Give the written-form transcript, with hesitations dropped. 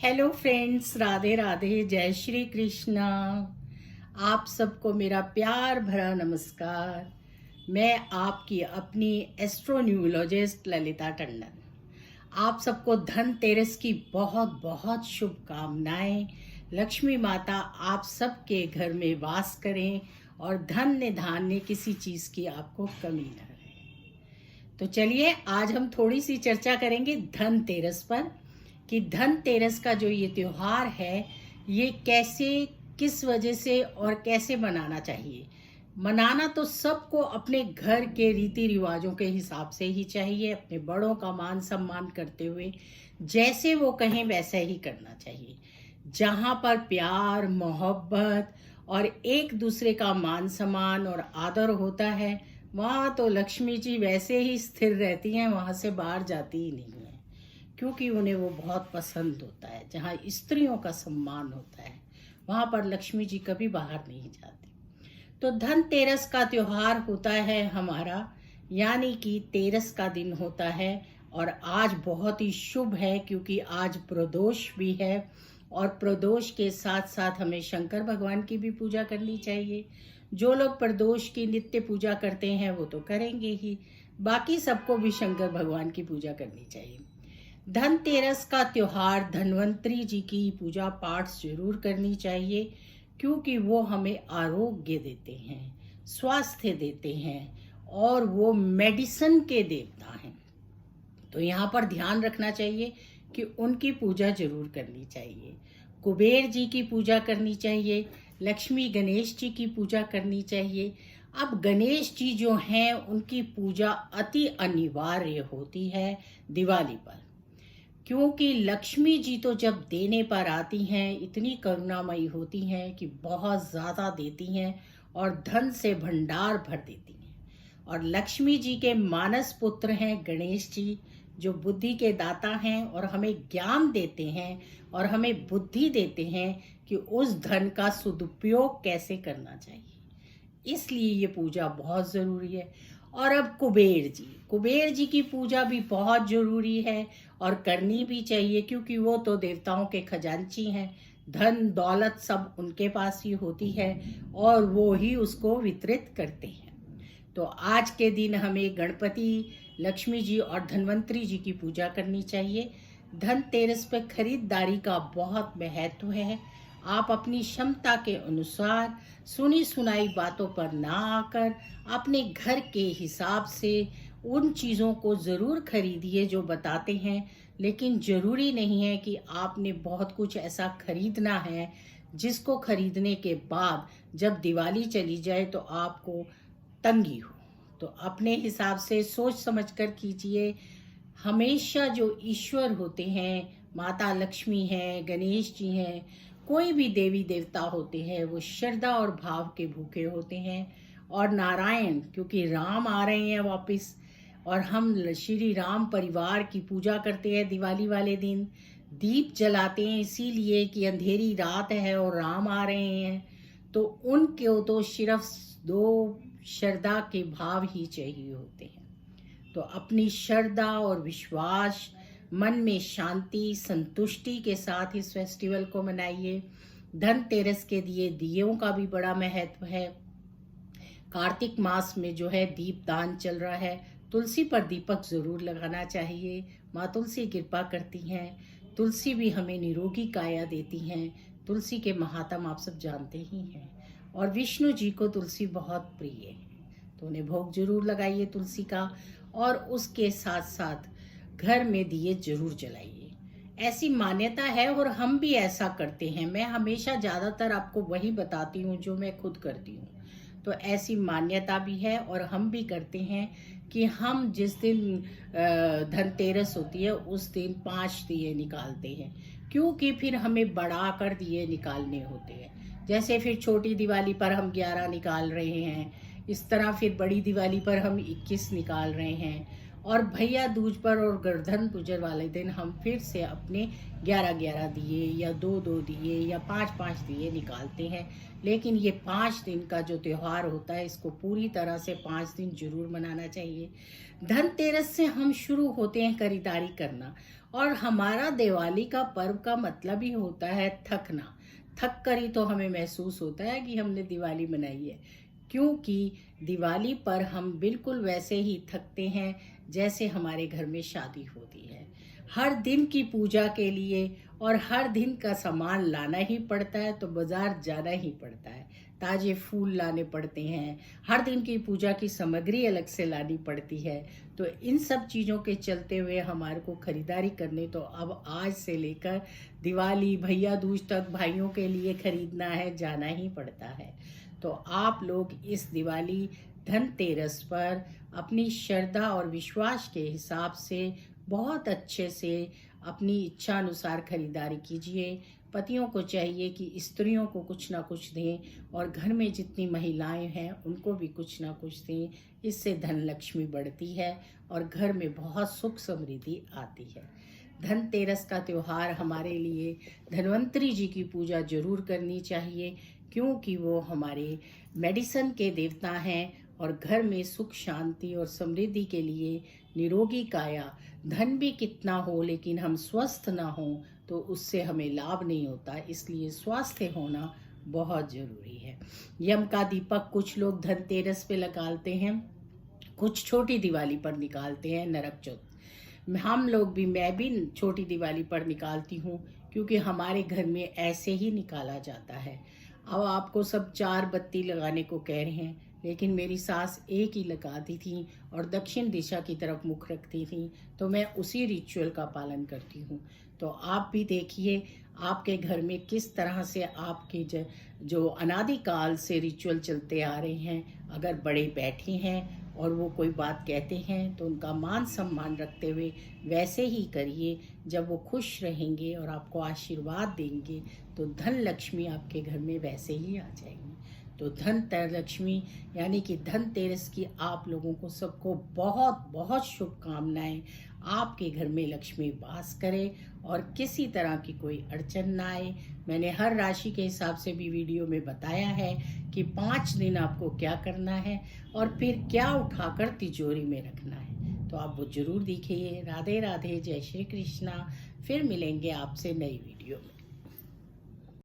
Hello friends, Radhe Radhe, जय श्री कृष्णा। आप सबको मेरा प्यार भरा नमस्कार। मैं आपकी अपनी एस्ट्रोन्यूमोलॉजिस्ट ललिता टंडन। आप सबको धनतेरस की बहुत बहुत शुभकामनाएं। लक्ष्मी माता आप सबके घर में वास करें और धन्य धान्य किसी चीज़ की आपको कमी न रहे। तो चलिए आज हम थोड़ी सी चर्चा करेंगे धनतेरस पर कि धनतेरस का जो ये त्योहार है ये कैसे, किस वजह से और कैसे मनाना चाहिए। मनाना तो सबको अपने घर के रीति रिवाजों के हिसाब से ही चाहिए, अपने बड़ों का मान सम्मान करते हुए जैसे वो कहें वैसा ही करना चाहिए। जहाँ पर प्यार, मोहब्बत और एक दूसरे का मान सम्मान और आदर होता है वहाँ तो लक्ष्मी जी वैसे ही स्थिर रहती हैं, वहाँ से बाहर जाती ही नहीं है, क्योंकि उन्हें वो बहुत पसंद होता है। जहाँ स्त्रियों का सम्मान होता है वहाँ पर लक्ष्मी जी कभी बाहर नहीं जाती। तो धनतेरस का त्योहार होता है हमारा, यानी कि तेरस का दिन होता है और आज बहुत ही शुभ है क्योंकि आज प्रदोष भी है और प्रदोष के साथ साथ हमें शंकर भगवान की भी पूजा करनी चाहिए। जो लोग प्रदोष की नित्य पूजा करते हैं वो तो करेंगे ही, बाकी सबको भी शंकर भगवान की पूजा करनी चाहिए। धनतेरस का त्योहार धन्वंतरी जी की पूजा पाठ जरूर करनी चाहिए क्योंकि वो हमें आरोग्य देते हैं, स्वास्थ्य देते हैं और वो मेडिसिन के देवता हैं। तो यहाँ पर ध्यान रखना चाहिए कि उनकी पूजा जरूर करनी चाहिए। कुबेर जी की पूजा करनी चाहिए, लक्ष्मी गणेश जी की पूजा करनी चाहिए। अब गणेश जी जो हैं उनकी पूजा अति अनिवार्य होती है दिवाली पर, क्योंकि लक्ष्मी जी तो जब देने पर आती हैं इतनी करुणामयी होती हैं कि बहुत ज़्यादा देती हैं और धन से भंडार भर देती हैं। और लक्ष्मी जी के मानस पुत्र हैं गणेश जी, जो बुद्धि के दाता हैं और हमें ज्ञान देते हैं और हमें बुद्धि देते हैं कि उस धन का सदुपयोग कैसे करना चाहिए। इसलिए ये पूजा बहुत ज़रूरी है। और अब कुबेर जी की पूजा भी बहुत ज़रूरी है और करनी भी चाहिए क्योंकि वो तो देवताओं के खजांची हैं। धन दौलत सब उनके पास ही होती है और वो ही उसको वितरित करते हैं। तो आज के दिन हमें गणपति, लक्ष्मी जी और धन्वंतरी जी की पूजा करनी चाहिए। धनतेरस पर खरीदारी का बहुत महत्व है। आप अपनी क्षमता के अनुसार सुनी सुनाई बातों पर ना आकर अपने घर के हिसाब से उन चीज़ों को ज़रूर खरीदिए जो बताते हैं, लेकिन ज़रूरी नहीं है कि आपने बहुत कुछ ऐसा खरीदना है जिसको खरीदने के बाद जब दिवाली चली जाए तो आपको तंगी हो। तो अपने हिसाब से सोच समझ कर कीजिए। हमेशा जो ईश्वर होते हैं, माता लक्ष्मी हैं, गणेश जी हैं, कोई भी देवी देवता होते हैं, वो श्रद्धा और भाव के भूखे होते हैं। और नारायण, क्योंकि राम आ रहे हैं वापस और हम श्री राम परिवार की पूजा करते हैं दिवाली वाले दिन, दीप जलाते हैं इसीलिए कि अंधेरी रात है और राम आ रहे हैं। तो उनको तो सिर्फ दो श्रद्धा के भाव ही चाहिए होते हैं। तो अपनी श्रद्धा और विश्वास, मन में शांति संतुष्टि के साथ इस फेस्टिवल को मनाइए। धनतेरस के लिए दियों का भी बड़ा महत्व है। कार्तिक मास में जो है दीपदान चल रहा है, तुलसी पर दीपक जरूर लगाना चाहिए। माँ तुलसी कृपा करती हैं। तुलसी भी हमें निरोगी काया देती हैं। तुलसी के महात्म आप सब जानते ही हैं और विष्णु जी को तुलसी बहुत प्रिय है, तो उन्हें भोग जरूर लगाइए तुलसी का। और उसके साथ साथ घर में दिए जरूर जलाइए, ऐसी मान्यता है और हम भी ऐसा करते हैं। मैं हमेशा ज़्यादातर आपको वही बताती हूँ जो मैं खुद करती हूँ। तो ऐसी मान्यता भी है और हम भी करते हैं कि हम जिस दिन धनतेरस होती है उस दिन 5 दिए निकालते हैं, क्योंकि फिर हमें बढ़ाकर दिए निकालने होते हैं। जैसे फिर छोटी दिवाली पर हम 11 निकाल रहे हैं, इस तरह फिर बड़ी दिवाली पर हम 21 निकाल रहे हैं और भैया दूज पर और गोवर्धन पूजा वाले दिन हम फिर से अपने 11-11 दिए या 2-2 दिए या 5-5 दिए निकालते हैं। लेकिन ये 5 दिन का जो त्यौहार होता है इसको पूरी तरह से 5 दिन जरूर मनाना चाहिए। धनतेरस से हम शुरू होते हैं खरीदारी करना, और हमारा दिवाली का पर्व का मतलब ही होता है थकना। थक कर ही तो हमें महसूस होता है कि हमने दिवाली मनाई है, क्योंकि दिवाली पर हम बिल्कुल वैसे ही थकते हैं जैसे हमारे घर में शादी होती है। हर दिन की पूजा के लिए और हर दिन का सामान लाना ही पड़ता है, तो बाजार जाना ही पड़ता है, ताजे फूल लाने पड़ते हैं, हर दिन की पूजा की सामग्री अलग से लानी पड़ती है। तो इन सब चीज़ों के चलते हुए हमारे को खरीदारी करने तो अब आज से लेकर दिवाली भैया दूज तक भाइयों के लिए खरीदना है, जाना ही पड़ता है। तो आप लोग इस दिवाली धनतेरस पर अपनी श्रद्धा और विश्वास के हिसाब से बहुत अच्छे से अपनी इच्छा अनुसार खरीदारी कीजिए। पतियों को चाहिए कि स्त्रियों को कुछ ना कुछ दें, और घर में जितनी महिलाएं हैं उनको भी कुछ ना कुछ दें। इससे धन लक्ष्मी बढ़ती है और घर में बहुत सुख समृद्धि आती है। धनतेरस का त्यौहार हमारे लिए धन्वंतरी जी की पूजा जरूर करनी चाहिए, क्योंकि वो हमारे मेडिसन के देवता हैं और घर में सुख शांति और समृद्धि के लिए निरोगी काया। धन भी कितना हो लेकिन हम स्वस्थ ना हो तो उससे हमें लाभ नहीं होता, इसलिए स्वास्थ्य होना बहुत ज़रूरी है। यम का दीपक कुछ लोग धनतेरस पे निकालते हैं, कुछ छोटी दिवाली पर निकालते हैं, नरक चौथ। हम लोग भी, मैं भी छोटी दिवाली पर निकालती हूँ, क्योंकि हमारे घर में ऐसे ही निकाला जाता है। अब आपको सब 4 बत्ती लगाने को कह रहे हैं, लेकिन मेरी सास एक ही लगाती थी और दक्षिण दिशा की तरफ मुख रखती थी, तो मैं उसी रिचुअल का पालन करती हूँ। तो आप भी देखिए आपके घर में किस तरह से आपके जो अनादिकाल से रिचुअल चलते आ रहे हैं। अगर बड़े बैठे हैं और वो कोई बात कहते हैं तो उनका मान सम्मान रखते हुए वैसे ही करिए। जब वो खुश रहेंगे और आपको आशीर्वाद देंगे तो धन लक्ष्मी आपके घर में वैसे ही आ जाएंगी। तो लक्ष्मी यानी कि धनतेरस की आप लोगों को सबको बहुत बहुत शुभकामनाएं। आपके घर में लक्ष्मी वास करे और किसी तरह की कोई अड़चन ना आए। मैंने हर राशि के हिसाब से भी वीडियो में बताया है कि 5 दिन आपको क्या करना है और फिर क्या उठाकर तिजोरी में रखना है। तो आप वो जरूर देखिए। राधे राधे, जय श्री कृष्णा। फिर मिलेंगे आपसे नई वीडियो में।